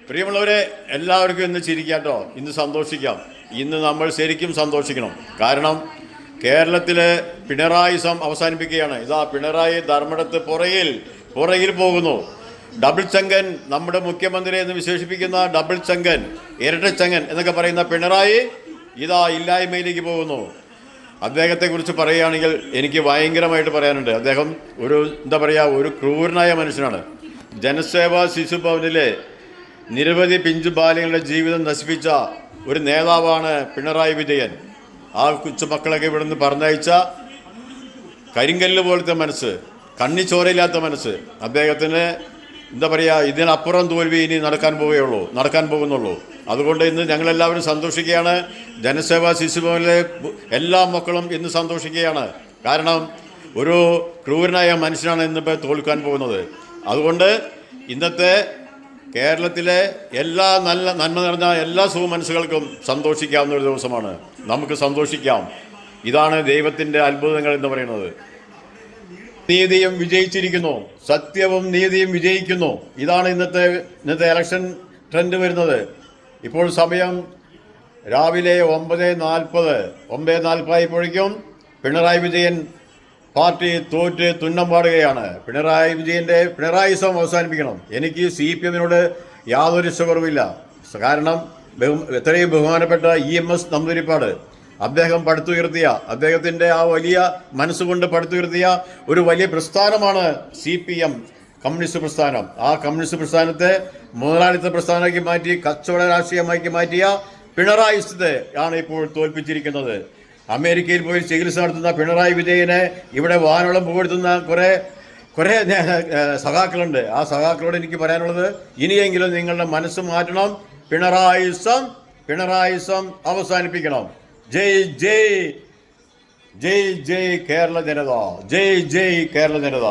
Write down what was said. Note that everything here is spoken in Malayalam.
പ്രിയമുള്ളവരെ, എല്ലാവർക്കും ഇന്ന് ചിരിക്കാട്ടോ, ഇന്ന് സന്തോഷിക്കാം. ഇന്ന് നമ്മൾ ശരിക്കും സന്തോഷിക്കണം. കാരണം കേരളത്തിലെ പിണറായിസം അവസാനിപ്പിക്കുകയാണ്. ഇതാ പിണറായി ധർമ്മടത്ത് പുറകിൽ പോകുന്നു. ഡബിൾ ചങ്കൻ, നമ്മുടെ മുഖ്യമന്ത്രി എന്ന് വിശേഷിപ്പിക്കുന്ന ഡബിൾ ചങ്കൻ, ഇരട്ടച്ചങ്കൻ എന്നൊക്കെ പറയുന്ന പിണറായി ഇതാ ഇല്ലായ്മയിലേക്ക് പോകുന്നു. അദ്ദേഹത്തെക്കുറിച്ച് പറയുകയാണെങ്കിൽ എനിക്ക് ഭയങ്കരമായിട്ട് പറയാനുണ്ട്. അദ്ദേഹം ഒരു ക്രൂരനായ മനുഷ്യനാണ്. ജനസേവാ ശിശുഭവനിലെ നിരവധി പിഞ്ചു ബാല്യങ്ങളുടെ ജീവിതം നശിപ്പിച്ച ഒരു നേതാവാണ് പിണറായി വിജയൻ. ആ കൊച്ചുമക്കളൊക്കെ ഇവിടെ നിന്ന് പറഞ്ഞയച്ച കരിങ്കല്ല് പോലത്തെ മനസ്സ്, കണ്ണിച്ചോരയില്ലാത്ത മനസ്സ്. അദ്ദേഹത്തിന് ഇതിനപ്പുറം തോൽവി ഇനി നടക്കാൻ പോകുന്നുള്ളൂ. അതുകൊണ്ട് ഇന്ന് ഞങ്ങളെല്ലാവരും സന്തോഷിക്കുകയാണ്. ജനസേവാ ശിശുഭവനിലെ എല്ലാ മക്കളും ഇന്ന് സന്തോഷിക്കുകയാണ്. കാരണം ഒരു ക്രൂരനായ മനുഷ്യനാണ് ഇന്നിപ്പോൾ തോൽക്കാൻ പോകുന്നത്. അതുകൊണ്ട് ഇന്നത്തെ കേരളത്തിലെ എല്ലാ നന്മ നിറഞ്ഞ എല്ലാ സുമനസ്സുകൾക്കും സന്തോഷിക്കാവുന്ന ഒരു ദിവസമാണ്. നമുക്ക് സന്തോഷിക്കാം. ഇതാണ് ദൈവത്തിൻ്റെ അത്ഭുതങ്ങൾ എന്ന് പറയുന്നത്. നീതിയും വിജയിച്ചിരിക്കുന്നു, സത്യവും നീതിയും വിജയിക്കുന്നു. ഇതാണ് ഇന്നത്തെ ഇലക്ഷൻ ട്രെൻഡ് വരുന്നത്. ഇപ്പോൾ സമയം രാവിലെ 9:40 ആയപ്പോഴേക്കും പിണറായി വിജയൻ പാർട്ടി തോറ്റ് തുന്നം പാടുകയാണ്. പിണറായി വിജയൻ്റെ പിണറായിസം അവസാനിപ്പിക്കണം. എനിക്ക് CPM-നോട് യാതൊരു ഇഷ്ടക്കുറവില്ല. കാരണം എത്രയും ബഹുമാനപ്പെട്ട EMS നമ്പൂതിരിപ്പാട് അദ്ദേഹം പടുത്തുയർത്തിയ, അദ്ദേഹത്തിൻ്റെ ആ വലിയ മനസ്സുകൊണ്ട് പടുത്തുയർത്തിയ ഒരു വലിയ പ്രസ്ഥാനമാണ് CPM, കമ്മ്യൂണിസ്റ്റ് പ്രസ്ഥാനം. ആ കമ്മ്യൂണിസ്റ്റ് പ്രസ്ഥാനത്തെ മുതലാളിത്ത പ്രസ്ഥാനമാക്കി മാറ്റി കച്ചവട രാഷ്ട്രീയമാക്കി മാറ്റിയ പിണറായിസത്തെ ആണ് ഇപ്പോൾ തോൽപ്പിച്ചിരിക്കുന്നത്. അമേരിക്കയിൽ പോയി ചികിത്സ നടത്തുന്ന പിണറായി വിജയനെ ഇവിടെ വാനോളം പുകഴ്ത്തുന്ന കുറേ സഖാക്കളുണ്ട്. ആ സഖാക്കളോട് എനിക്ക് പറയാനുള്ളത്, ഇനിയെങ്കിലും നിങ്ങളുടെ മനസ്സ് മാറ്റണം. പിണറായിസം അവസാനിപ്പിക്കണം. ജയ് ജയ് ജയ് ജയ് കേരള ജനത, ജയ് ജയ് കേരള ജനത.